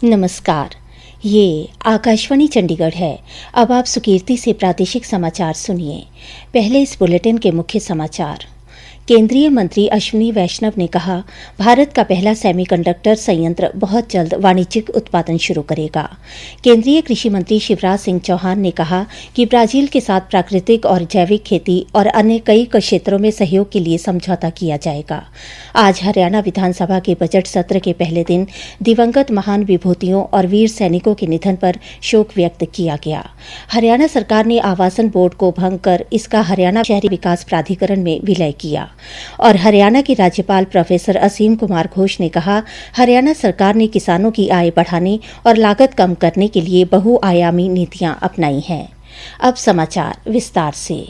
नमस्कार। ये आकाशवाणी चंडीगढ़ है। अब आप सुकीर्ति से प्रादेशिक समाचार सुनिए। पहले इस बुलेटिन के मुख्य समाचार। केंद्रीय मंत्री अश्विनी वैष्णव ने कहा, भारत का पहला सेमीकंडक्टर संयंत्र बहुत जल्द वाणिज्यिक उत्पादन शुरू करेगा। केंद्रीय कृषि मंत्री शिवराज सिंह चौहान ने कहा कि ब्राजील के साथ प्राकृतिक और जैविक खेती और अन्य कई क्षेत्रों में सहयोग के लिए समझौता किया जाएगा। आज हरियाणा विधानसभा के बजट सत्र के पहले दिन दिवंगत महान विभूतियों और वीर सैनिकों के निधन पर शोक व्यक्त किया गया। हरियाणा सरकार ने आवासन बोर्ड को भंग कर इसका हरियाणा शहरी विकास प्राधिकरण में विलय किया। और हरियाणा के राज्यपाल प्रोफेसर असीम कुमार घोष ने कहा, हरियाणा सरकार ने किसानों की आय बढ़ाने और लागत कम करने के लिए बहुआयामी नीतियां अपनाई हैं। अब समाचार विस्तार से।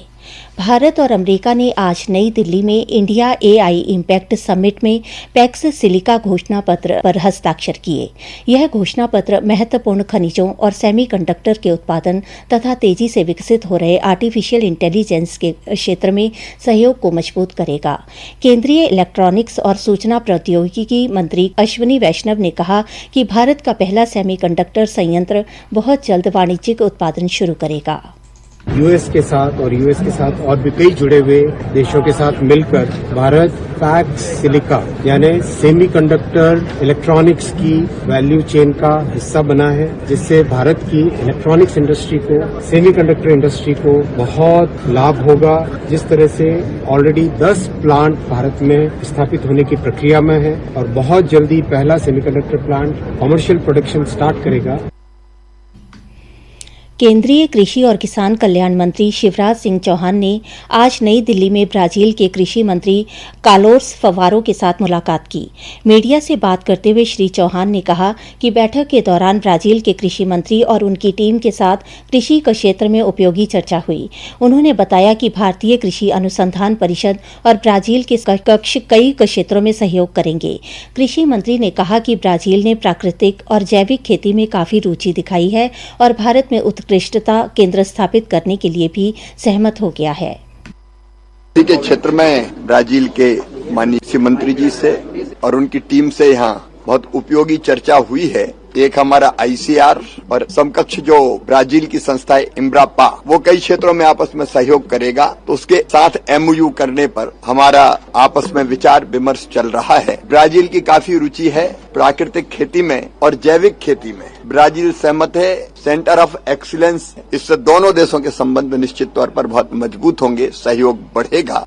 भारत और अमेरिका ने आज नई दिल्ली में इंडिया एआई इम्पैक्ट समिट में पैक्स सिलिका घोषणा पत्र पर हस्ताक्षर किए। यह घोषणा पत्र महत्वपूर्ण खनिजों और सेमीकंडक्टर के उत्पादन तथा तेजी से विकसित हो रहे आर्टिफिशियल इंटेलिजेंस के क्षेत्र में सहयोग को मजबूत करेगा। केंद्रीय इलेक्ट्रॉनिक्स और सूचना प्रौद्योगिकी मंत्री अश्विनी वैष्णव ने कहा कि भारत का पहला सेमीकंडक्टर संयंत्र बहुत जल्द वाणिज्यिक उत्पादन शुरू करेगा। यूएस के साथ और भी कई जुड़े हुए देशों के साथ मिलकर भारत पैक्स सिलिका यानी सेमीकंडक्टर इलेक्ट्रॉनिक्स की वैल्यू चेन का हिस्सा बना है, जिससे भारत की इलेक्ट्रॉनिक्स इंडस्ट्री को, सेमीकंडक्टर इंडस्ट्री को बहुत लाभ होगा। जिस तरह से ऑलरेडी 10 प्लांट भारत में स्थापित होने की प्रक्रिया में है और बहुत जल्दी पहला semiconductor plant commercial production start करेगा। केंद्रीय कृषि और किसान कल्याण मंत्री शिवराज सिंह चौहान ने आज नई दिल्ली में ब्राजील के कृषि मंत्री कार्लोस फवारो के साथ मुलाकात की। मीडिया से बात करते हुए श्री चौहान ने कहा कि बैठक के दौरान ब्राजील के कृषि मंत्री और उनकी टीम के साथ कृषि के क्षेत्र में उपयोगी चर्चा हुई। उन्होंने बताया कि भारतीय कृषि अनुसंधान परिषद और ब्राजील के कक्ष कई क्षेत्रों में सहयोग करेंगे। कृषि मंत्री ने कहा कि ब्राजील ने प्राकृतिक और जैविक खेती में काफी रुचि दिखाई है और भारत में उत्कृष्टता केंद्र स्थापित करने के लिए भी सहमत हो गया है। के क्षेत्र में ब्राजील के माननीय कृषि मंत्री जी से और उनकी टीम से यहाँ बहुत उपयोगी चर्चा हुई है। एक हमारा आईसीआर और समकक्ष जो ब्राजील की संस्था है इम्ब्रापा, वो कई क्षेत्रों में आपस में सहयोग करेगा, तो उसके साथ एमओयू करने पर हमारा आपस में विचार विमर्श चल रहा है। ब्राजील की काफी रुचि है प्राकृतिक खेती में और जैविक खेती में। ब्राजील सहमत है सेंटर ऑफ एक्सीलेंस, इससे दोनों देशों के संबंध निश्चित तौर पर बहुत मजबूत होंगे, सहयोग बढ़ेगा।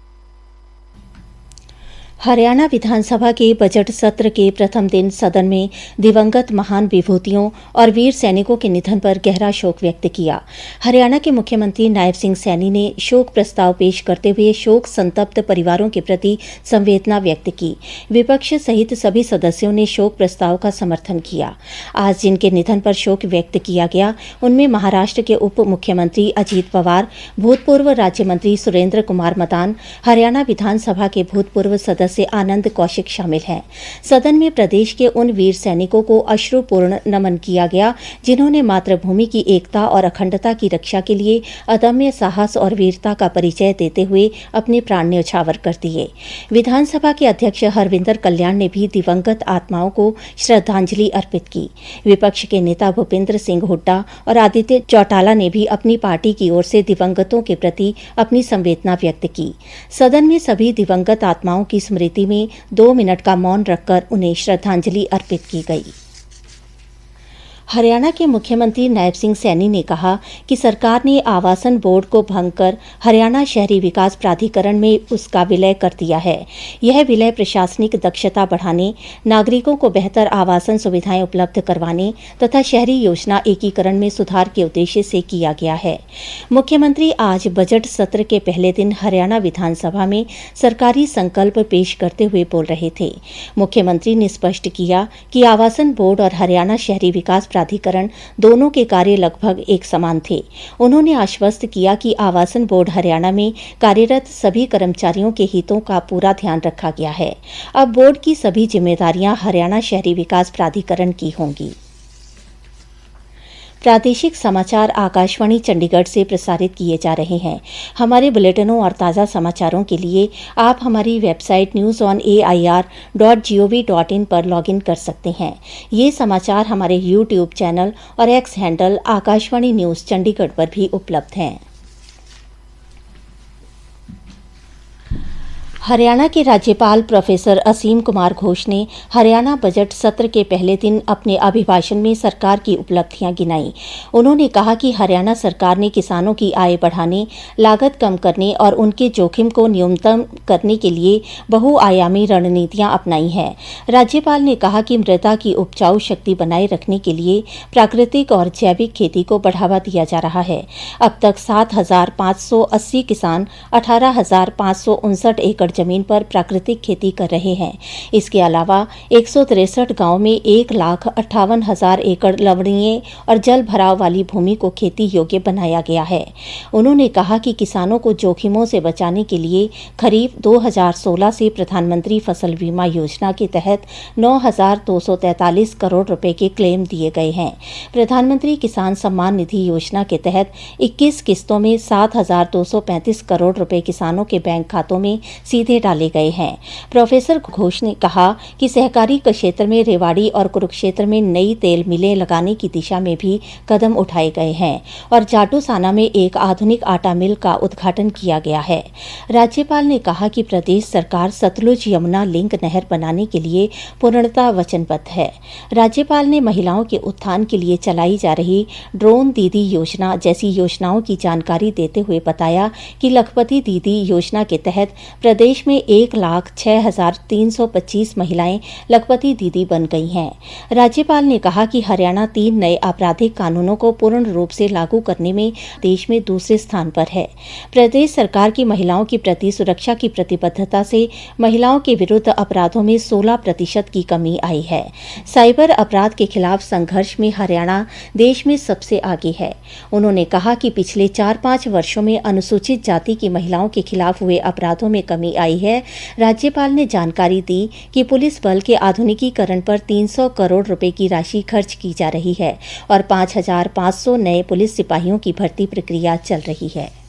हरियाणा विधानसभा के बजट सत्र के प्रथम दिन सदन में दिवंगत महान विभूतियों और वीर सैनिकों के निधन पर गहरा शोक व्यक्त किया। हरियाणा के मुख्यमंत्री नायब सिंह सैनी ने शोक प्रस्ताव पेश करते हुए शोक संतप्त परिवारों के प्रति संवेदना व्यक्त की। विपक्ष सहित सभी सदस्यों ने शोक प्रस्ताव का समर्थन किया। आज जिनके निधन पर शोक व्यक्त किया गया, उनमें महाराष्ट्र के उप मुख्यमंत्री अजीत पवार, भूतपूर्व राज्य मंत्री सुरेंद्र कुमार मदान, हरियाणा विधानसभा के भूतपूर्व सदस्य से आनंद कौशिक शामिल हैं। सदन में प्रदेश के उन वीर सैनिकों को अश्रुपूर्ण नमन किया गया जिन्होंने मातृभूमि की एकता और अखंडता की रक्षा के लिए अदम्य साहस और वीरता का परिचय देते हुए अपने प्राण न्यौछावर कर दिए। विधानसभा के अध्यक्ष हरविंदर कल्याण ने भी दिवंगत आत्माओं को श्रद्धांजलि अर्पित की। विपक्ष के नेता भूपेंद्र सिंह हुड्डा और आदित्य चौटाला ने भी अपनी पार्टी की ओर से दिवंगतों के प्रति अपनी संवेदना व्यक्त की। सदन में सभी दिवंगत आत्माओं की स्मृति में 2 मिनट का मौन रखकर उन्हें श्रद्धांजलि अर्पित की गई। हरियाणा के मुख्यमंत्री नायब सिंह सैनी ने कहा कि सरकार ने आवासन बोर्ड को भंग कर हरियाणा शहरी विकास प्राधिकरण में उसका विलय कर दिया है। यह विलय प्रशासनिक दक्षता बढ़ाने, नागरिकों को बेहतर आवासन सुविधाएं उपलब्ध करवाने तथा शहरी योजना एकीकरण में सुधार के उद्देश्य से किया गया है। मुख्यमंत्री आज बजट सत्र के पहले दिन हरियाणा विधानसभा में सरकारी संकल्प पेश करते हुए बोल रहे थे। मुख्यमंत्री ने स्पष्ट किया कि आवासन बोर्ड और हरियाणा शहरी विकास प्राधिकरण दोनों के कार्य लगभग एक समान थे। उन्होंने आश्वस्त किया कि आवासन बोर्ड हरियाणा में कार्यरत सभी कर्मचारियों के हितों का पूरा ध्यान रखा गया है। अब बोर्ड की सभी जिम्मेदारियां हरियाणा शहरी विकास प्राधिकरण की होंगी। प्रादेशिक समाचार आकाशवाणी चंडीगढ़ से प्रसारित किए जा रहे हैं। हमारे बुलेटिनों और ताज़ा समाचारों के लिए आप हमारी वेबसाइट newsonair.gov.in पर लॉगिन कर सकते हैं। ये समाचार हमारे यूट्यूब चैनल और x handle Akashvani news Chandigarh पर भी उपलब्ध हैं। हरियाणा के राज्यपाल प्रोफेसर असीम कुमार घोष ने हरियाणा बजट सत्र के पहले दिन अपने अभिभाषण में सरकार की उपलब्धियां गिनाई। उन्होंने कहा कि हरियाणा सरकार ने किसानों की आय बढ़ाने, लागत कम करने और उनके जोखिम को न्यूनतम करने के लिए बहुआयामी रणनीतियां अपनाई हैं। राज्यपाल ने कहा कि मृदा की उपजाऊ शक्ति बनाए रखने के लिए प्राकृतिक और जैविक खेती को बढ़ावा दिया जा रहा है। अब तक 7,580 किसान 18,559 एकड़ जमीन पर प्राकृतिक खेती कर रहे हैं। इसके अलावा 163 गांव में 1,58,000 एकड़ लवणीय और जल भराव वाली भूमि को खेती योग्य बनाया गया है। उन्होंने कहा कि किसानों को जोखिमों से बचाने के लिए खरीफ 2016 से प्रधानमंत्री फसल बीमा योजना के तहत 9,243 करोड़ रुपए के क्लेम दिए गए हैं। प्रधानमंत्री किसान सम्मान निधि योजना के तहत 21 किस्तों में 7,235 करोड़ रुपए किसानों के बैंक खातों में सीधे डाले गए हैं। प्रोफेसर घोष ने कहा कि सहकारी क्षेत्र में रेवाड़ी और कुरुक्षेत्र में नई तेल मिलें लगाने की दिशा में भी कदम उठाए गए हैं और जाटूसाना में एक आधुनिक आटा मिल का उद्घाटन किया गया है। राज्यपाल ने कहा कि प्रदेश सरकार सतलुज यमुना लिंक नहर बनाने के लिए पूर्णतः वचनबद्ध है। राज्यपाल ने महिलाओं के उत्थान के लिए चलाई जा रही ड्रोन दीदी योजना जैसी योजनाओं की जानकारी देते हुए बताया कि लखपति दीदी योजना के तहत प्रदेश में 1,06,325 महिलाएं लखपति दीदी बन गई हैं। राज्यपाल ने कहा कि हरियाणा 3 नए आपराधिक कानूनों को पूर्ण रूप से लागू करने में देश में दूसरे स्थान पर है। प्रदेश सरकार की महिलाओं की प्रति सुरक्षा की प्रतिबद्धता से महिलाओं के विरुद्ध अपराधों में 16% की कमी आई है। साइबर अपराध के खिलाफ संघर्ष में हरियाणा देश में सबसे आगे है। उन्होंने कहा कि पिछले 4-5 वर्षों में अनुसूचित जाति की महिलाओं के खिलाफ हुए अपराधों में कमी आई है। राज्यपाल ने जानकारी दी कि पुलिस बल के आधुनिकीकरण पर 300 करोड़ रुपए की राशि खर्च की जा रही है और 5,500 नए पुलिस सिपाहियों की भर्ती प्रक्रिया चल रही है।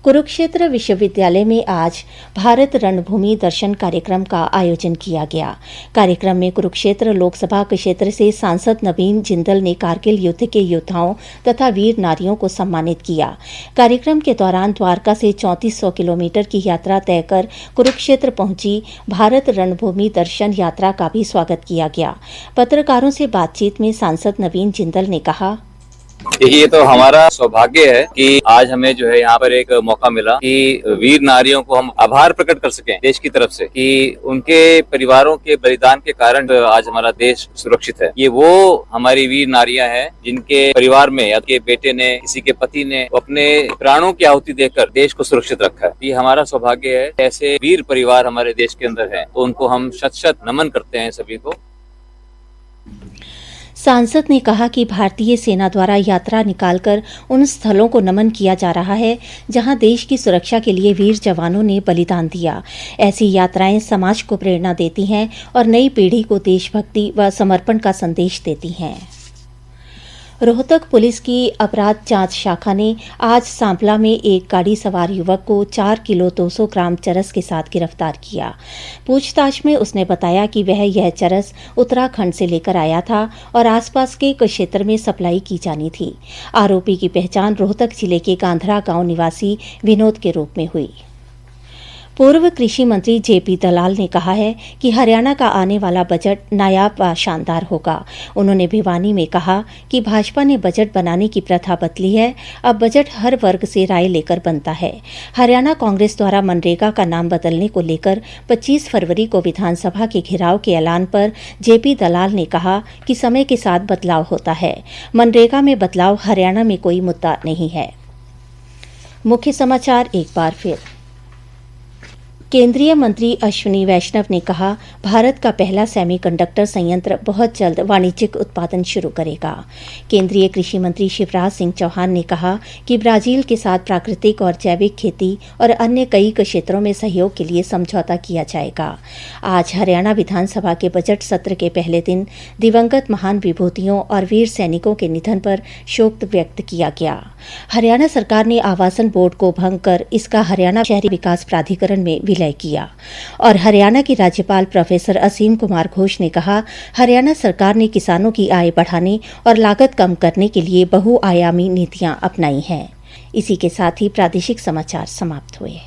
कुरुक्षेत्र विश्वविद्यालय में आज भारत रणभूमि दर्शन कार्यक्रम का आयोजन किया गया। कार्यक्रम में कुरुक्षेत्र लोकसभा क्षेत्र से सांसद नवीन जिंदल ने कारगिल युद्ध के योद्धाओं तथा वीर नारियों को सम्मानित किया। कार्यक्रम के दौरान द्वारका से 3400 किलोमीटर की यात्रा तय कर कुरुक्षेत्र पहुंची भारत रणभूमि दर्शन यात्रा का भी स्वागत किया गया। पत्रकारों से बातचीत में सांसद नवीन जिंदल ने कहा, ये तो हमारा सौभाग्य है कि आज हमें जो है यहाँ पर एक मौका मिला कि वीर नारियों को हम आभार प्रकट कर सकें देश की तरफ से कि उनके परिवारों के बलिदान के कारण आज हमारा देश सुरक्षित है। ये वो हमारी वीर नारियां हैं जिनके परिवार में या के बेटे ने, किसी के पति ने अपने प्राणों की आहुति देकर देश को सुरक्षित रखा है। ये हमारा सौभाग्य है। ऐसे वीर परिवार हमारे देश के अंदर है तो उनको हम शत-शत नमन करते हैं सभी को। सांसद ने कहा कि भारतीय सेना द्वारा यात्रा निकालकर उन स्थलों को नमन किया जा रहा है जहां देश की सुरक्षा के लिए वीर जवानों ने बलिदान दिया। ऐसी यात्राएं समाज को प्रेरणा देती हैं और नई पीढ़ी को देशभक्ति व समर्पण का संदेश देती हैं। रोहतक पुलिस की अपराध जांच शाखा ने आज सांपला में एक गाड़ी सवार युवक को 4 किलो 200 ग्राम चरस के साथ गिरफ्तार किया। पूछताछ में उसने बताया कि वह यह चरस उत्तराखंड से लेकर आया था और आसपास के क्षेत्र में सप्लाई की जानी थी। आरोपी की पहचान रोहतक जिले के गांधरा गांव निवासी विनोद के रूप में हुई। पूर्व कृषि मंत्री जेपी दलाल ने कहा है कि हरियाणा का आने वाला बजट नायाब व शानदार होगा। उन्होंने भिवानी में कहा कि भाजपा ने बजट बनाने की प्रथा बदली है, अब बजट हर वर्ग से राय लेकर बनता है। हरियाणा कांग्रेस द्वारा मनरेगा का नाम बदलने को लेकर 25 फरवरी को विधानसभा के घेराव के ऐलान पर जेपी दलाल ने कहा कि समय के साथ बदलाव होता है। मनरेगा में बदलाव हरियाणा में कोई मुद्दा नहीं है। मुख्य समाचार एक बार फिर। केंद्रीय मंत्री अश्विनी वैष्णव ने कहा, भारत का पहला सेमीकंडक्टर संयंत्र बहुत जल्द वाणिज्यिक उत्पादन शुरू करेगा। केंद्रीय कृषि मंत्री शिवराज सिंह चौहान ने कहा कि ब्राजील के साथ प्राकृतिक और जैविक खेती और अन्य कई क्षेत्रों में सहयोग के लिए समझौता किया जाएगा। आज हरियाणा विधानसभा के बजट सत्र के पहले दिन दिवंगत महान विभूतियों और वीर सैनिकों के निधन पर शोक व्यक्त किया गया। हरियाणा सरकार ने आवासन बोर्ड को भंग कर इसका हरियाणा शहरी विकास प्राधिकरण में विलय किया और हरियाणा के राज्यपाल प्रोफेसर असीम कुमार घोष ने कहा, हरियाणा सरकार ने किसानों की आय बढ़ाने और लागत कम करने के लिए बहुआयामी नीतियां अपनाई हैं। इसी के साथ ही प्रादेशिक समाचार समाप्त हुए।